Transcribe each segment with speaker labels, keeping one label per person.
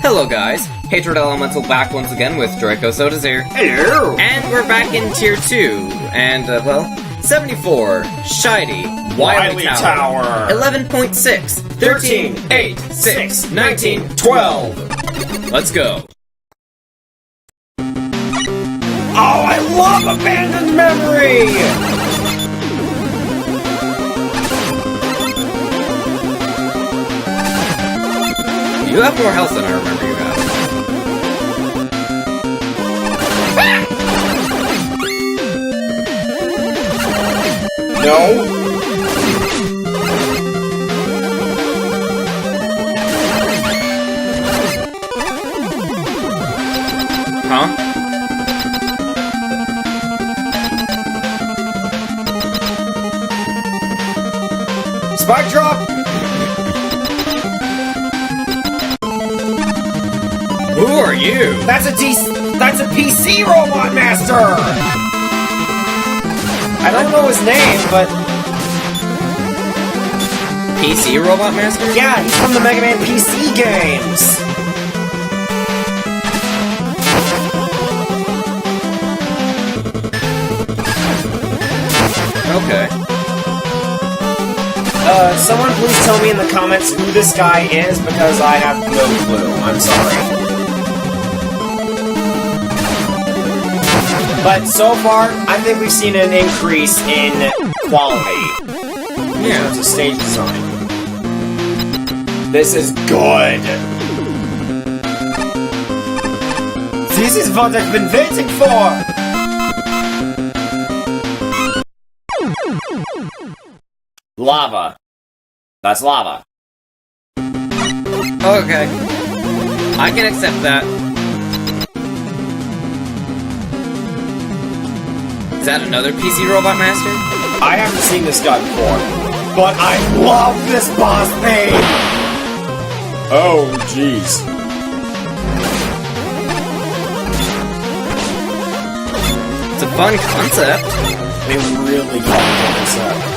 Speaker 1: Hello guys, Hatred Elemental back once again with Draco Sodas here.
Speaker 2: Hello!
Speaker 1: And we're back in Tier 2, and, 74, Shiny, Wily Tower. 11.6, 13, 8, 6, 19, 12. Let's go.
Speaker 2: Oh, I love Abandoned Memory!
Speaker 1: You have more health than I remember you have.
Speaker 2: No.
Speaker 1: Huh?
Speaker 2: Spike drop!
Speaker 1: Who are you?
Speaker 2: That's a PC Robot Master! I don't know his name, but...
Speaker 1: PC Robot Master?
Speaker 2: Yeah, he's from the Mega Man PC games!
Speaker 1: Okay.
Speaker 2: Someone please tell me in the comments who this guy is, because I have no clue. I'm sorry. But so far, I think we've seen an increase in quality.
Speaker 1: Yeah.
Speaker 2: It's a stage design. This is good. This is what I've been waiting for! Lava. That's lava.
Speaker 1: Okay. I can accept that. Is that another PC Robot Master?
Speaker 2: I haven't seen this guy before, but I love this boss theme! Oh, jeez.
Speaker 1: It's a fun concept.
Speaker 2: They really got this up.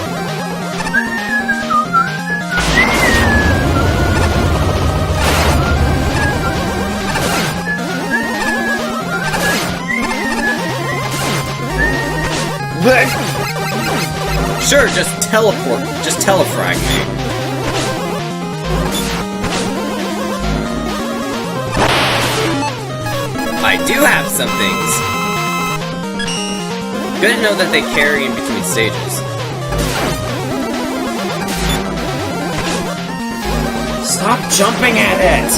Speaker 1: Sure, just teleport. Just telefrag me. I do have some things. Good to know that they carry in between stages.
Speaker 2: Stop jumping at it!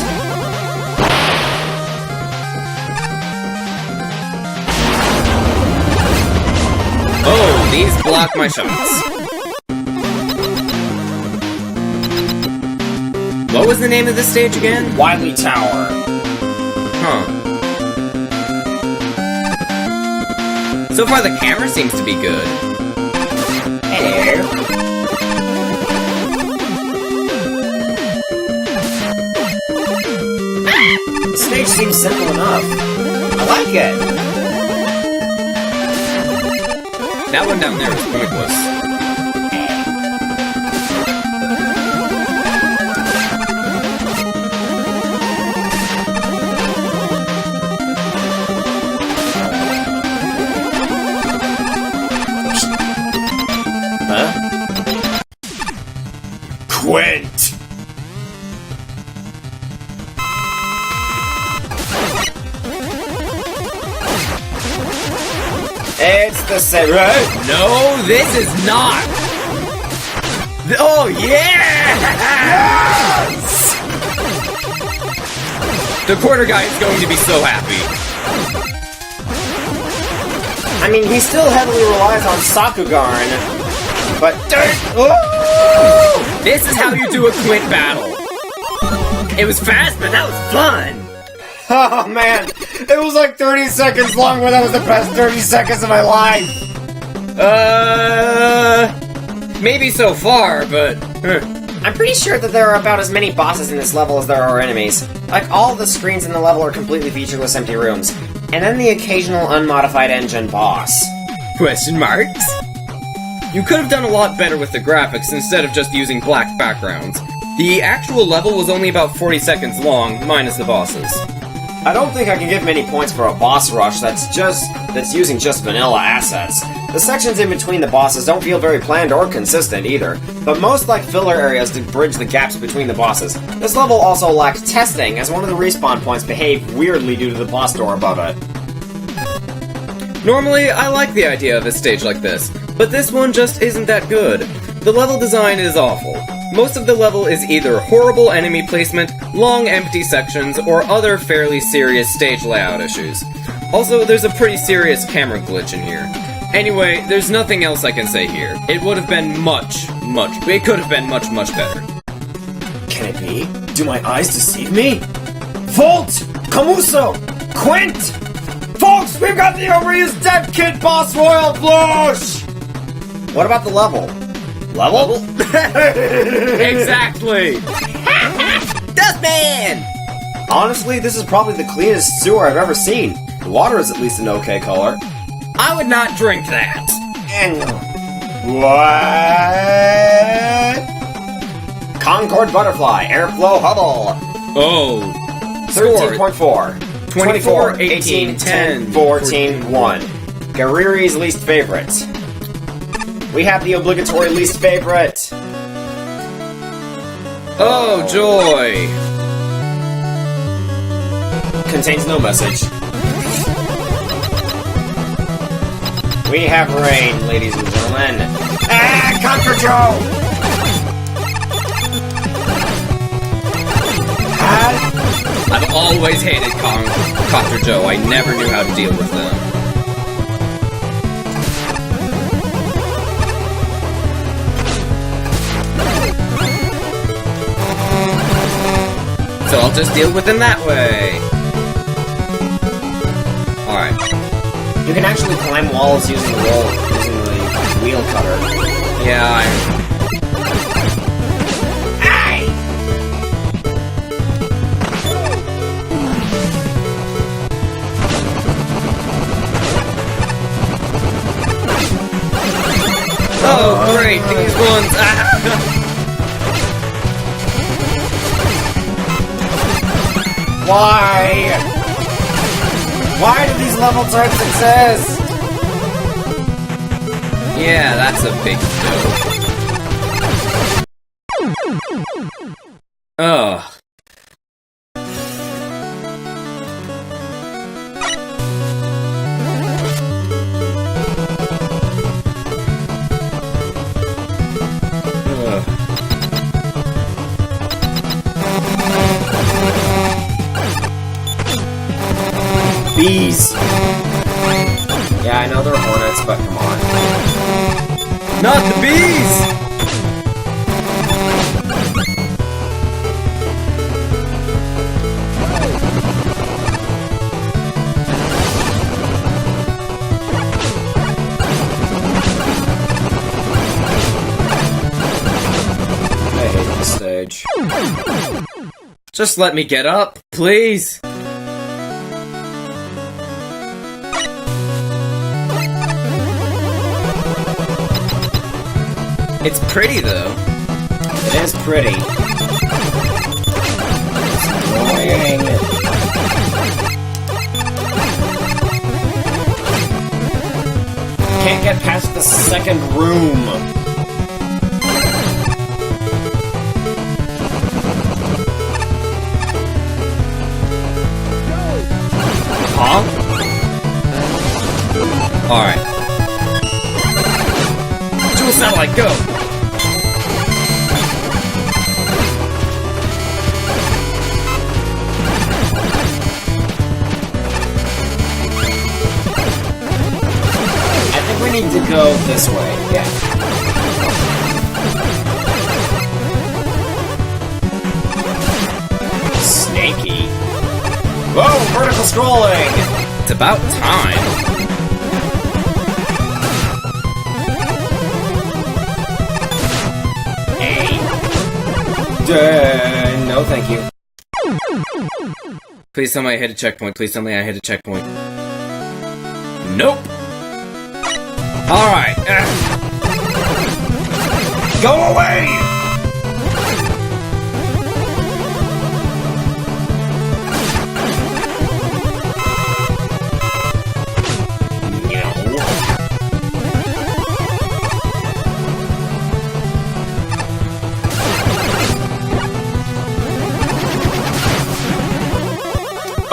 Speaker 1: Oh, these block my shots. What was the name of this stage again?
Speaker 2: Wily Tower.
Speaker 1: Huh. So far the camera seems to be good.
Speaker 2: Hello. The stage seems simple enough. I like it.
Speaker 1: That one down there is pointless.
Speaker 2: Huh? Quint! It's the same, right?
Speaker 1: No, this is not! Oh, yeah!
Speaker 2: Yes!
Speaker 1: The quarter guy is going to be so happy.
Speaker 2: I mean, he still heavily relies on Sakugarn, but oh!
Speaker 1: This is how you do a Quint battle. It was fast, but that was fun.
Speaker 2: Oh man, it was like 30 seconds long, but that was the best 30 seconds of my life.
Speaker 1: Maybe so far, but...
Speaker 2: I'm pretty sure that there are about as many bosses in this level as there are enemies. Like, all the screens in the level are completely featureless empty rooms. And then the occasional unmodified engine boss.
Speaker 1: Question marks? You could have done a lot better with the graphics instead of just using black backgrounds. The actual level was only about 40 seconds long, minus the bosses.
Speaker 2: I don't think I can give many points for a boss rush that's using just vanilla assets. The sections in between the bosses don't feel very planned or consistent either, but most like filler areas to bridge the gaps between the bosses. This level also lacked testing, as one of the respawn points behaved weirdly due to the boss door above it.
Speaker 1: Normally, I like the idea of a stage like this, but this one just isn't that good. The level design is awful. Most of the level is either horrible enemy placement, long empty sections, or other fairly serious stage layout issues. Also, there's a pretty serious camera glitch in here. Anyway, there's nothing else I can say here. It would have been it could have been much better.
Speaker 2: Can it be? Do my eyes deceive me? Volt! Camuso! Quint! Folks, we've got the overused Dev Kit Boss Royal Flush! What about the level? Level?
Speaker 1: Exactly! Dustman!
Speaker 2: Honestly, this is probably the cleanest sewer I've ever seen. The water is at least an okay color.
Speaker 1: I would not drink that.
Speaker 2: What? Concord Butterfly, Airflow Hubble.
Speaker 1: Oh.
Speaker 2: 13.4.
Speaker 1: 24, 18, 10,
Speaker 2: 14, 1. Gariri's least favorite. We have the obligatory least favorite.
Speaker 1: Oh, joy.
Speaker 2: Contains no message. We have rain, ladies and gentlemen. Ah, Conquer Joe!
Speaker 1: I've always hated Conquer Joe. I never knew how to deal with them. So I'll just deal with them that way. Alright.
Speaker 2: You can actually climb walls using the wheel cutter.
Speaker 1: Yeah, Oh, great! These ones!
Speaker 2: Why? Why do these level types exist?
Speaker 1: Yeah, that's a big dope. Ugh.
Speaker 2: Bees! Yeah, I know they're hornets, but come on.
Speaker 1: Not the bees!
Speaker 2: I hate this stage.
Speaker 1: Just let me get up, please. It's pretty, though.
Speaker 2: It is pretty. It's annoying. Can't get past the second room.
Speaker 1: Huh? Alright. Dual satellite, go!
Speaker 2: We need to go this way, yeah. Snaky. Whoa, vertical scrolling!
Speaker 1: It's about time.
Speaker 2: Hey. No, thank you.
Speaker 1: Please tell me I hit a checkpoint. Please tell me I hit a checkpoint. Nope! Alright.
Speaker 2: Go away!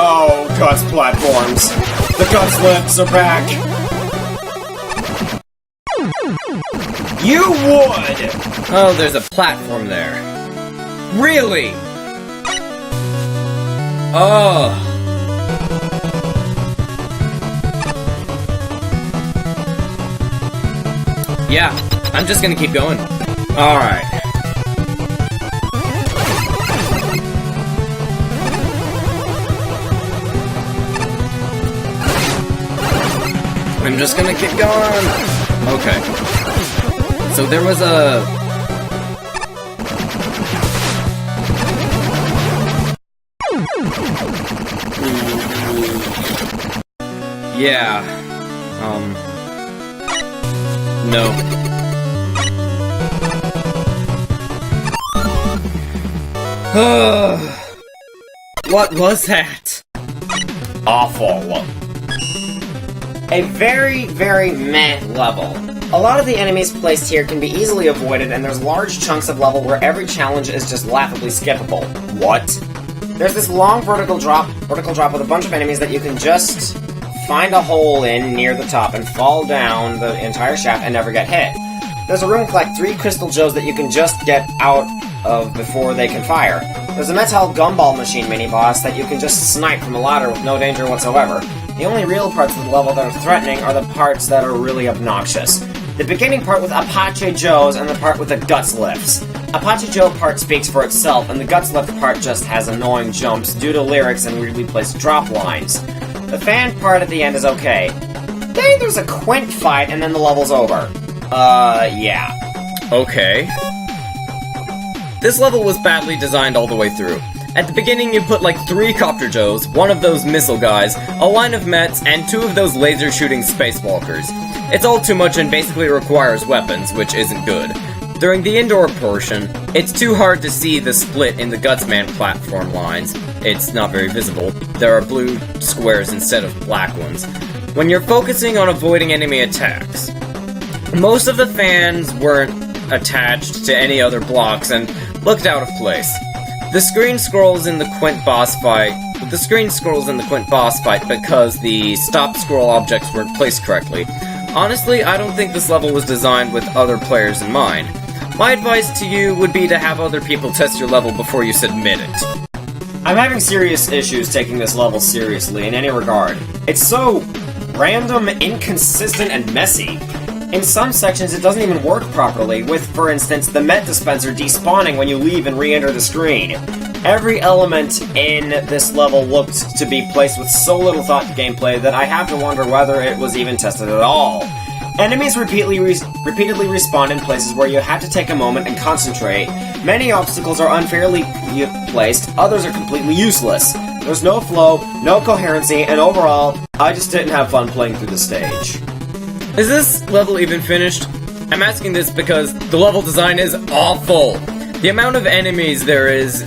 Speaker 2: Oh, Guts platforms. The Guts lifts are back. You would!
Speaker 1: Oh, there's a platform there. Really? Oh. Yeah, I'm just gonna keep going. Alright. I'm just gonna keep going. Okay. So there was a... Yeah. No. What was that?
Speaker 2: Awful. A very, very meh level. A lot of the enemies placed here can be easily avoided, and there's large chunks of level where every challenge is just laughably skippable. What? There's this long vertical drop with a bunch of enemies that you can just find a hole in near the top and fall down the entire shaft and never get hit. There's a room with like 3 crystal gems that you can just get out of before they can fire. There's a metal gumball machine mini-boss that you can just snipe from a ladder with no danger whatsoever. The only real parts of the level that are threatening are the parts that are really obnoxious. The beginning part with Apache Joe's and the part with the Guts lifts. Apache Joe part speaks for itself, and the Guts lift part just has annoying jumps due to lyrics and weirdly placed drop lines. The fan part at the end is okay. Then there's a Quint fight, and then the level's over. Yeah.
Speaker 1: Okay. This level was badly designed all the way through. At the beginning, you put like 3 Copter Joes, 1 of those missile guys, a line of Mets, and 2 of those laser-shooting spacewalkers. It's all too much and basically requires weapons, which isn't good. During the indoor portion, it's too hard to see the split in the Gutsman platform lines. It's not very visible. There are blue squares instead of black ones. When you're focusing on avoiding enemy attacks, most of the fans weren't attached to any other blocks and looked out of place. The screen scrolls in the Quint boss fight because the stop scroll objects weren't placed correctly. Honestly, I don't think this level was designed with other players in mind. My advice to you would be to have other people test your level before you submit it.
Speaker 2: I'm having serious issues taking this level seriously in any regard. It's so random, inconsistent, and messy. In some sections, it doesn't even work properly, with, for instance, the Met Dispenser despawning when you leave and re-enter the screen. Every element in this level looked to be placed with so little thought to gameplay that I have to wonder whether it was even tested at all. Enemies repeatedly respawn in places where you have to take a moment and concentrate. Many obstacles are unfairly placed, others are completely useless. There's no flow, no coherency, and overall, I just didn't have fun playing through the stage.
Speaker 1: Is this level even finished? I'm asking this because the level design is awful. The amount of enemies there is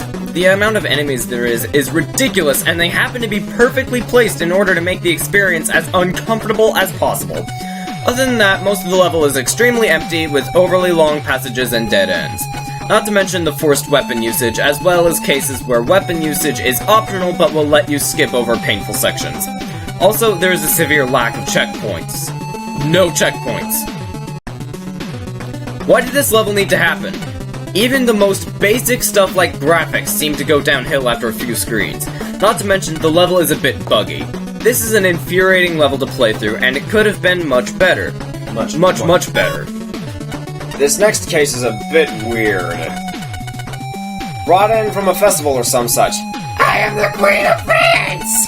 Speaker 1: ridiculous, and they happen to be perfectly placed in order to make the experience as uncomfortable as possible. Other than that, most of the level is extremely empty, with overly long passages and dead ends. Not to mention the forced weapon usage, as well as cases where weapon usage is optional but will let you skip over painful sections. Also, there is a severe lack of checkpoints. No checkpoints. Why did this level need to happen? Even the most basic stuff like graphics seem to go downhill after a few screens. Not to mention, the level is a bit buggy. This is an infuriating level to play through, and it could have been much better. Much better.
Speaker 2: This next case is a bit weird. Brought in from a festival or some such. I am the Queen of France!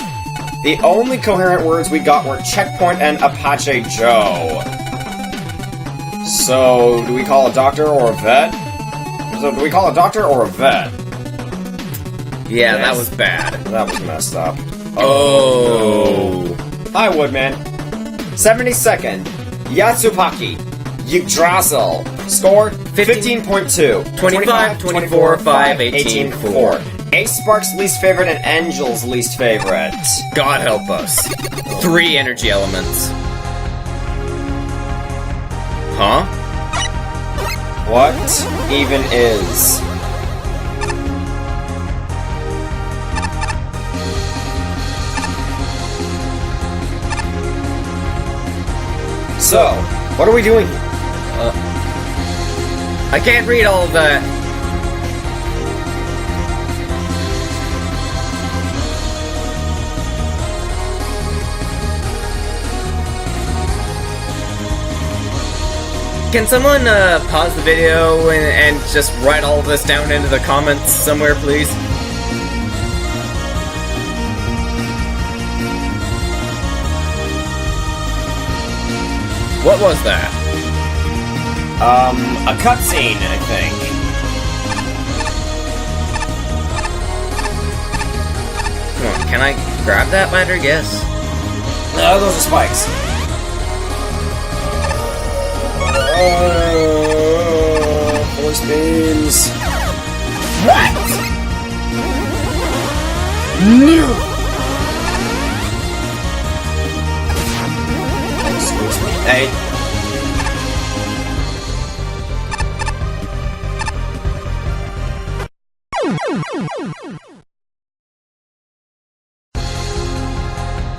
Speaker 2: The only coherent words we got were checkpoint and Apache Joe. So, do we call a doctor or a vet?
Speaker 1: Yeah, that was bad.
Speaker 2: That was messed up.
Speaker 1: Oh.
Speaker 2: I would, man. 72nd. Yatsupaki. Yggdrasil. Score 15.2.
Speaker 1: 25, 24, 5, 18, 4.
Speaker 2: Ace Spark's least favorite and Angel's least favorite.
Speaker 1: God help us. 3 energy elements. Huh?
Speaker 2: What even is? So, what are we doing here?
Speaker 1: I can't read all of that. Can someone pause the video and just write all of this down into the comments somewhere, please? What was that?
Speaker 2: A cutscene, I think.
Speaker 1: Come on, can I grab that ladder? Yes.
Speaker 2: No, those are spikes. Force beams. What? No! Excuse me. Hey.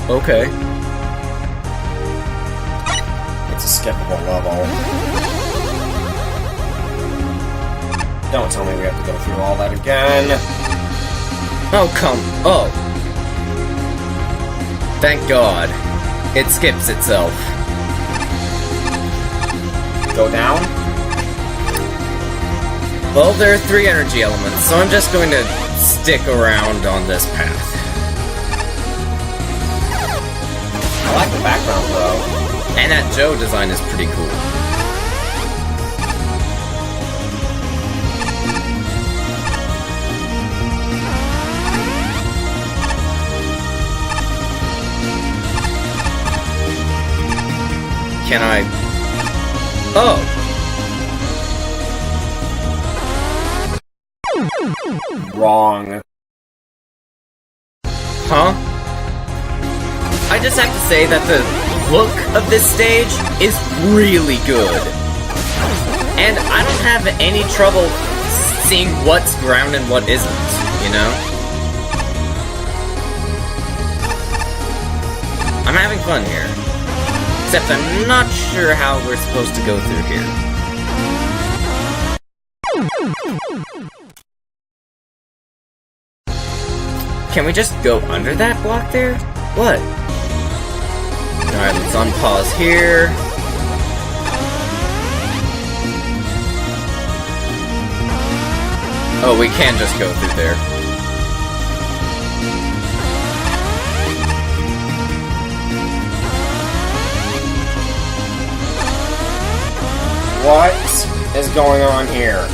Speaker 1: Okay.
Speaker 2: It's a skippable level. Don't tell me we have to go through all that again.
Speaker 1: Oh, come. Oh. Thank God. It skips itself.
Speaker 2: Go down?
Speaker 1: Well, there are 3 energy elements, so I'm just going to stick around on this path.
Speaker 2: I like the background, though.
Speaker 1: And that Joe design is pretty cool. Can I... Oh!
Speaker 2: Wrong.
Speaker 1: Huh? I just have to say that the look of this stage is really good. And I don't have any trouble seeing what's ground and what isn't, you know? I'm having fun here. Except I'm not sure how we're supposed to go through here. Can we just go under that block there? What? Alright, let's unpause here. Oh, we can just go through there.
Speaker 2: What is going on here?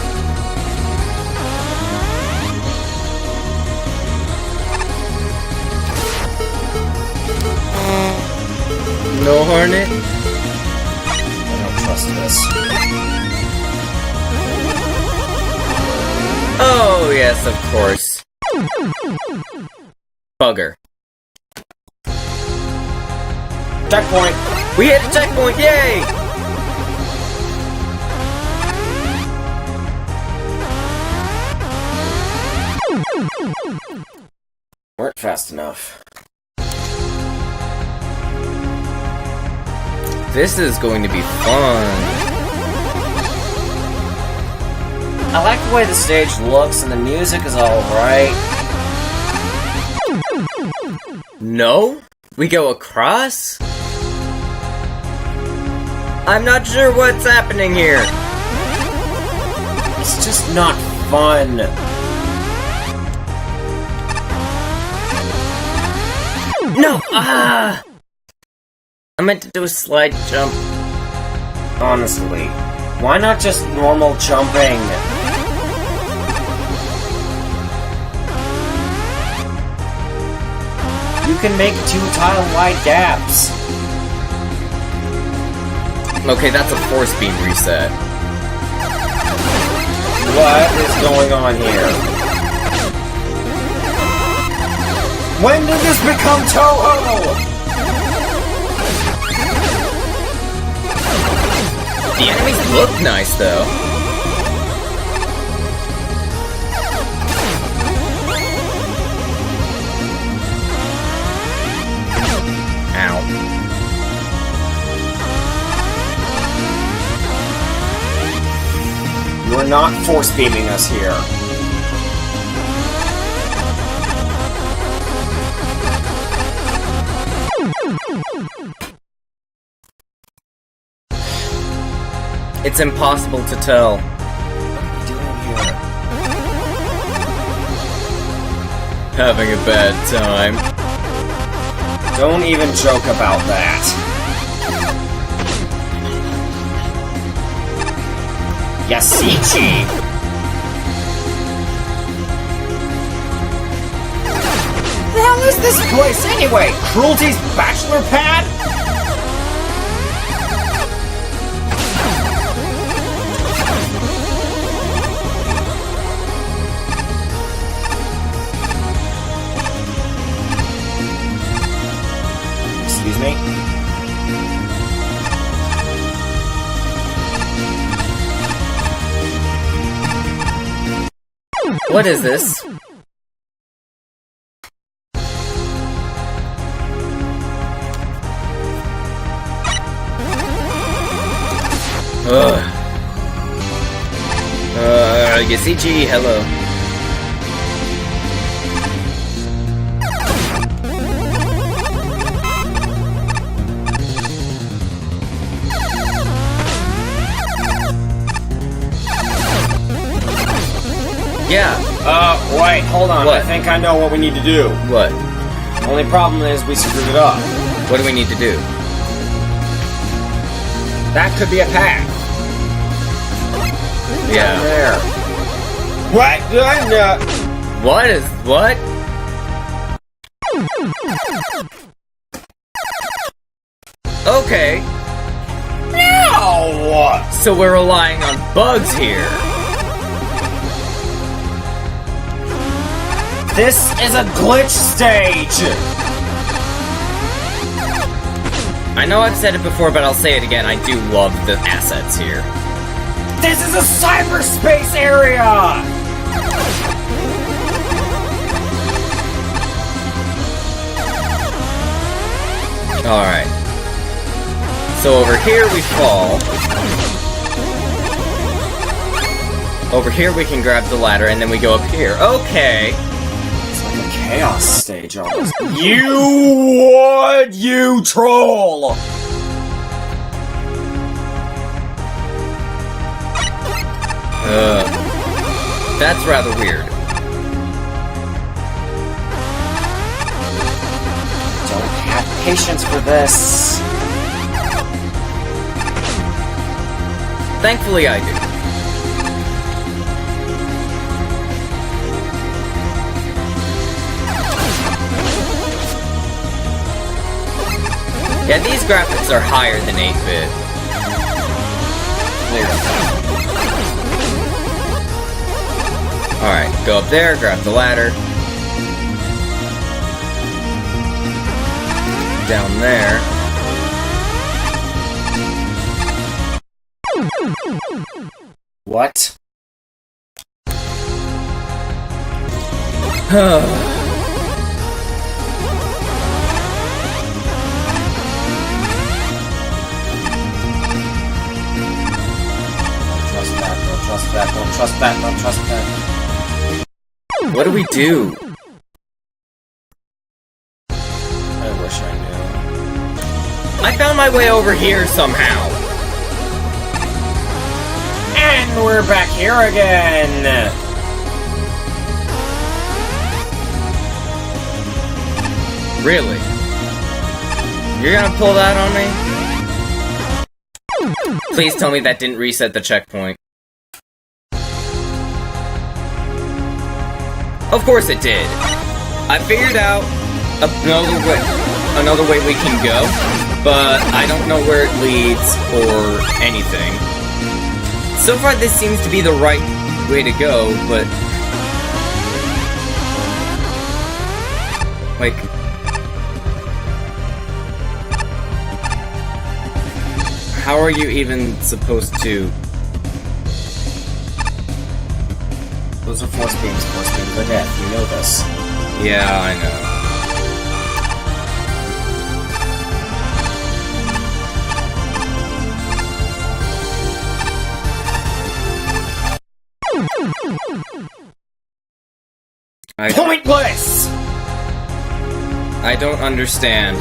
Speaker 1: No Hornet?
Speaker 2: I don't trust this.
Speaker 1: Oh, yes, of course. Bugger.
Speaker 2: Checkpoint!
Speaker 1: We hit a checkpoint, yay!
Speaker 2: Weren't fast enough.
Speaker 1: This is going to be fun.
Speaker 2: I like the way the stage looks and the music is alright.
Speaker 1: No? We go across? I'm not sure what's happening here.
Speaker 2: It's just not fun.
Speaker 1: No! Ah! I meant to do a slide jump.
Speaker 2: Honestly, why not just normal jumping? You can make 2 tile-wide gaps.
Speaker 1: Okay, that's a force beam reset.
Speaker 2: What is going on here? When did this become Toho?
Speaker 1: The enemies look nice, though. Ow.
Speaker 2: are not force beaming us here.
Speaker 1: It's impossible to tell.
Speaker 2: What are we doing here?
Speaker 1: Having a bad time.
Speaker 2: Don't even joke about that. Yasichi! The hell is this place anyway? Cruelty's bachelor pad? Excuse me?
Speaker 1: What is this? Ugh. Yasichi, hello. Yeah.
Speaker 2: Wait, hold on.
Speaker 1: What?
Speaker 2: I think I know what we need to do.
Speaker 1: What?
Speaker 2: Only problem is we screwed it up.
Speaker 1: What do we need to do?
Speaker 2: That could be a path.
Speaker 1: Yeah.
Speaker 2: There. What?
Speaker 1: What is... what? Okay.
Speaker 2: No!
Speaker 1: So we're relying on bugs here.
Speaker 2: This is a glitch stage!
Speaker 1: I know I've said it before, but I'll say it again. I do love the assets here.
Speaker 2: This is a cyberspace area!
Speaker 1: Alright. So over here we fall. Over here we can grab the ladder, and then we go up here. Okay.
Speaker 2: Chaos stage almost. You would, you troll!
Speaker 1: That's rather weird.
Speaker 2: Don't have patience for this.
Speaker 1: Thankfully I do. Yeah, these graphics are higher than 8-bit. Alright, go up there, grab the ladder. Down there.
Speaker 2: What? Don't trust that, don't trust that.
Speaker 1: What do we do?
Speaker 2: I wish I knew.
Speaker 1: I found my way over here somehow.
Speaker 2: And we're back here again!
Speaker 1: Really? You're gonna pull that on me? Please tell me that didn't reset the checkpoint. Of course it did. I figured out another way we can go, but I don't know where it leads or anything. So far this seems to be the right way to go, but... like... how are you even supposed to...
Speaker 2: Those are force beams are death, you know this.
Speaker 1: Yeah, I know. I don't understand.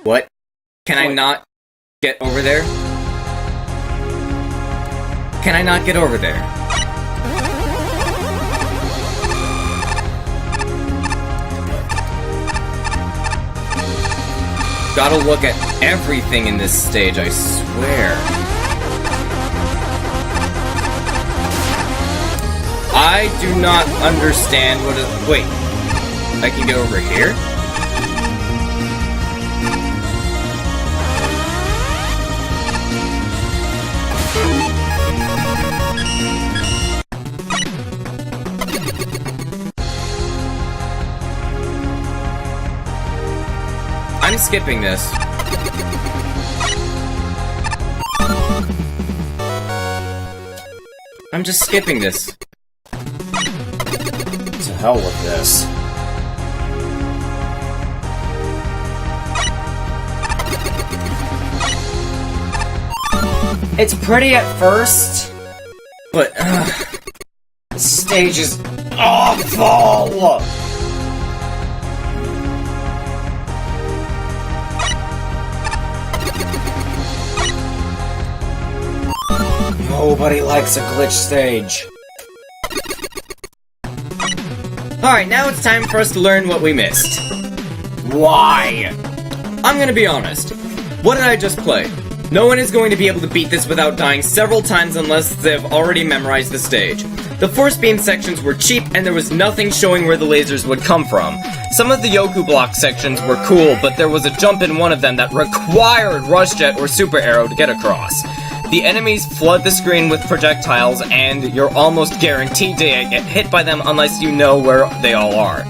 Speaker 1: What? Can I not get over there? Can I not get over there? Gotta look at everything in this stage, I swear. I do not understand what is- wait. I can get over here? I'm skipping this. I'm just skipping this.
Speaker 2: To hell with this. It's pretty at first,
Speaker 1: but
Speaker 2: the stage is awful! Nobody likes a glitch stage.
Speaker 1: Alright, now it's time for us to learn what we missed.
Speaker 2: Why?
Speaker 1: I'm gonna be honest. What did I just play? No one is going to be able to beat this without dying several times unless they've already memorized the stage. The force beam sections were cheap and there was nothing showing where the lasers would come from. Some of the Yoku block sections were cool, but there was a jump in one of them that required Rush Jet or Super Arrow to get across. The enemies flood the screen with projectiles, and you're almost guaranteed to get hit by them unless you know where they all are.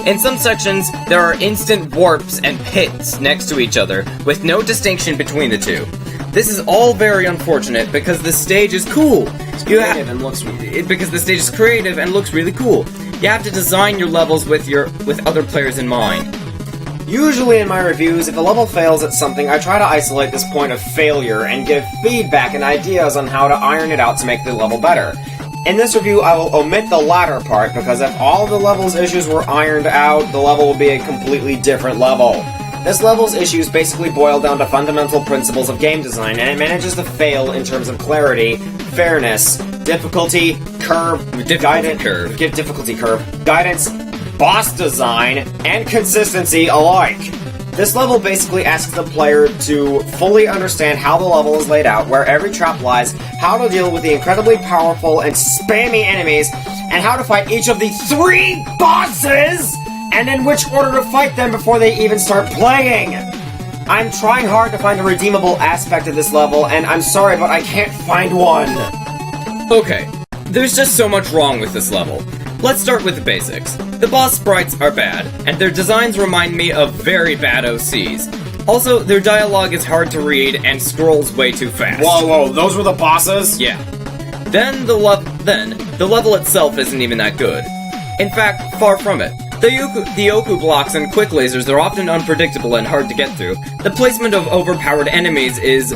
Speaker 1: In some sections, there are instant warps and pits next to each other, with no distinction between the two. This is all very unfortunate because the stage is cool. Because the stage is creative and looks really cool. You have to design your levels with other players in mind.
Speaker 2: Usually in my reviews, if a level fails at something, I try to isolate this point of failure and give feedback and ideas on how to iron it out to make the level better. In this review, I will omit the latter part, because if all of the level's issues were ironed out, the level will be a completely different level. This level's issues basically boil down to fundamental principles of game design, and it manages to fail in terms of clarity, fairness, difficulty curve, guidance, boss design, and consistency alike. This level basically asks the player to fully understand how the level is laid out, where every trap lies, how to deal with the incredibly powerful and spammy enemies, and how to fight each of the 3 bosses, and in which order to fight them before they even start playing. I'm trying hard to find a redeemable aspect of this level, and I'm sorry, but I can't find one.
Speaker 1: Okay, there's just so much wrong with this level. Let's start with the basics. The boss sprites are bad, and their designs remind me of very bad OCs. Also, their dialogue is hard to read and scrolls way too fast.
Speaker 2: Whoa, those were the bosses?
Speaker 1: Yeah. Then the level itself isn't even that good. In fact, far from it. The Yoku blocks and quick lasers are often unpredictable and hard to get through. The placement of overpowered enemies is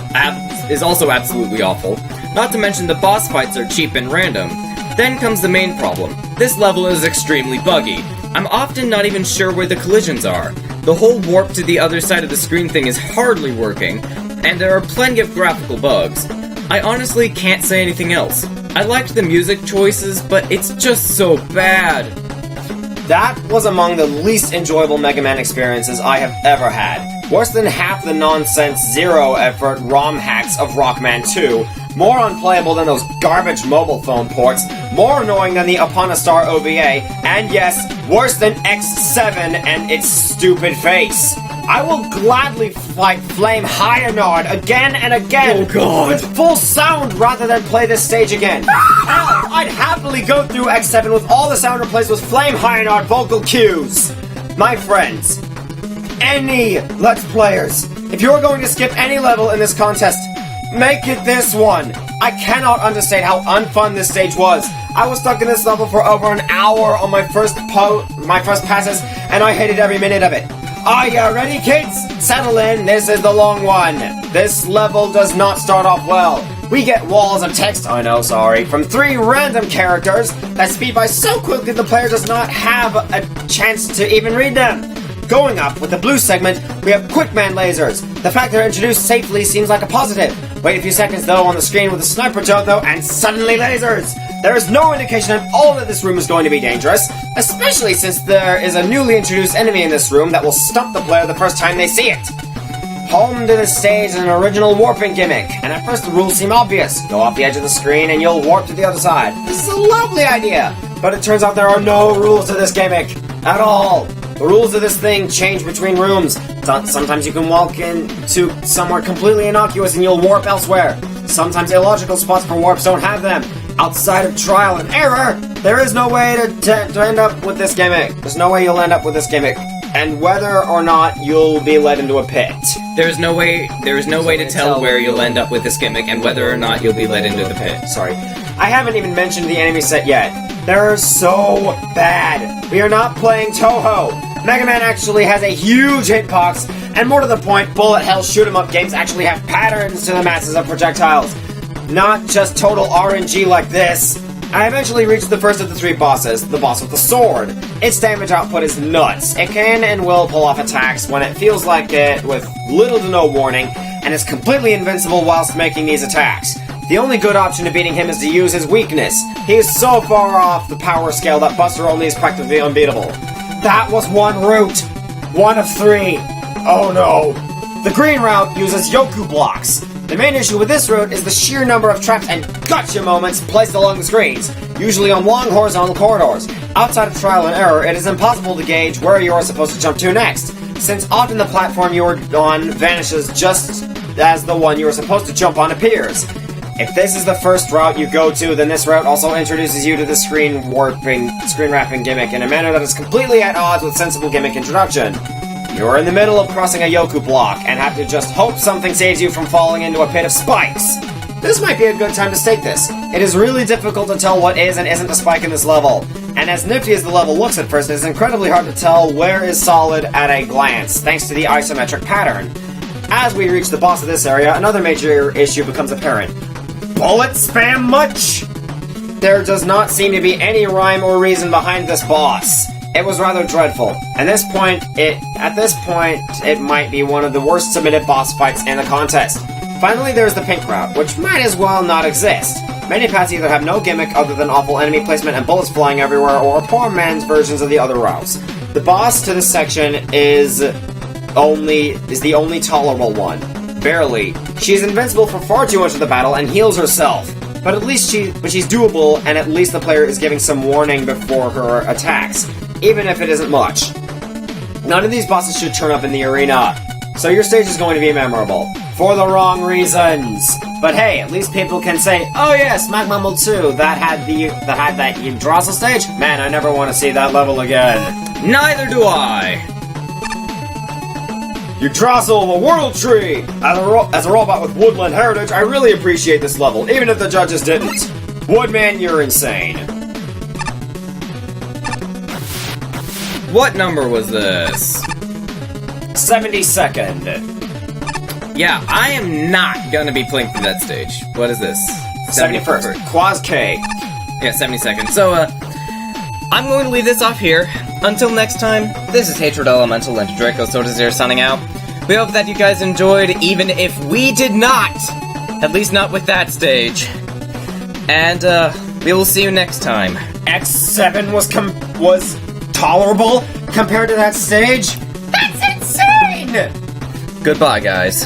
Speaker 1: also absolutely awful. Not to mention the boss fights are cheap and random. Then comes the main problem. This level is extremely buggy. I'm often not even sure where the collisions are. The whole warp to the other side of the screen thing is hardly working, and there are plenty of graphical bugs. I honestly can't say anything else. I liked the music choices, but it's just so bad.
Speaker 2: That was among the least enjoyable Mega Man experiences I have ever had. Worse than half the nonsense, zero-effort ROM hacks of Rockman 2, more unplayable than those garbage mobile phone ports, more annoying than the Upon a Star OVA, and yes, worse than X7 and its stupid face. I will gladly fight Flame Hyanard again and again,
Speaker 1: oh God,
Speaker 2: with full sound rather than play this stage again. Hell, I'd happily go through X7 with all the sound replaced with Flame Hyanard vocal cues. My friends, any Let's Players, if you're going to skip any level in this contest, make it this one. I cannot understate how unfun this stage was. I was stuck in this level for over an hour on my first passes, and I hated every minute of it. Are you ready, kids? Settle in, this is the long one. This level does not start off well. We get walls of text, from 3 random characters that speed by so quickly the player does not have a chance to even read them. Going up with the blue segment, we have Quickman lasers. The fact they're introduced safely seems like a positive. Wait a few seconds though on the screen with a sniper joke though, and suddenly lasers! There is no indication at all that this room is going to be dangerous, especially since there is a newly introduced enemy in this room that will stump the player the first time they see it. Home to this stage is an original warping gimmick, and at first the rules seem obvious. Go off the edge of the screen and you'll warp to the other side. This is a lovely idea, but it turns out there are no rules to this gimmick at all. The rules of this thing change between rooms. Sometimes you can walk into somewhere completely innocuous and you'll warp elsewhere. Sometimes illogical spots for warps don't have them. Outside of trial and error, there is no way to end up with this gimmick. There's no way you'll end up with this gimmick. And whether or not you'll be led into a pit.
Speaker 1: There is no way to tell where you'll end up with this gimmick and whether or not you'll be led into the pit.
Speaker 2: Sorry. I haven't even mentioned the enemy set yet. They're so bad. We are not playing Toho. Mega Man actually has a huge hitbox, and more to the point, bullet hell shoot 'em up games actually have patterns to the masses of projectiles. Not just total RNG like this. I eventually reached the first of the 3 bosses, the boss with the sword. Its damage output is nuts. It can and will pull off attacks when it feels like it with little to no warning, and is completely invincible whilst making these attacks. The only good option to beating him is to use his weakness. He is so far off the power scale that Buster Only is practically unbeatable. That was one route. 1 of 3. Oh no. The green route uses Yoku blocks. The main issue with this route is the sheer number of traps and gotcha moments placed along the screens, usually on long horizontal corridors. Outside of trial and error, it is impossible to gauge where you are supposed to jump to next, since often the platform you are on vanishes just as the one you are supposed to jump on appears. If this is the first route you go to, then this route also introduces you to the screen wrapping gimmick in a manner that is completely at odds with sensible gimmick introduction. You're in the middle of crossing a Yoku block, and have to just hope something saves you from falling into a pit of spikes. This might be a good time to state this. It is really difficult to tell what is and isn't a spike in this level, and as nifty as the level looks at first, it is incredibly hard to tell where is solid at a glance, thanks to the isometric pattern. As we reach the boss of this area, another major issue becomes apparent. Bullet spam much? There does not seem to be any rhyme or reason behind this boss. It was rather dreadful. At this point, it might be one of the worst submitted boss fights in the contest. Finally, there's the pink route, which might as well not exist. Many paths either have no gimmick other than awful enemy placement and bullets flying everywhere, or are poor man's versions of the other routes. The boss to this section is the only tolerable one. Barely. She's invincible for far too much of the battle and heals herself. But she's doable, and at least the player is giving some warning before her attacks, even if it isn't much. None of these bosses should turn up in the arena, so your stage is going to be memorable. For the wrong reasons. But hey, at least people can say, oh yes, Smack Mumble 2, that had that Yggdrasil stage? Man, I never want to see that level again.
Speaker 1: Neither do I!
Speaker 2: Yggdrasil, the World Tree! As a robot with woodland heritage, I really appreciate this level, even if the judges didn't. Woodman, you're insane.
Speaker 1: What number was this?
Speaker 2: 72nd.
Speaker 1: Yeah, I am not gonna be playing through that stage. What is this?
Speaker 2: 71st. Quaz K.
Speaker 1: Yeah, 72nd. So, I'm going to leave this off here. Until next time, this is Hatred Elemental and Draco Sotazir signing out. We hope that you guys enjoyed, even if we did not! At least not with that stage. And, we will see you next time.
Speaker 2: X7 was tolerable compared to that stage? That's insane!
Speaker 1: Goodbye, guys.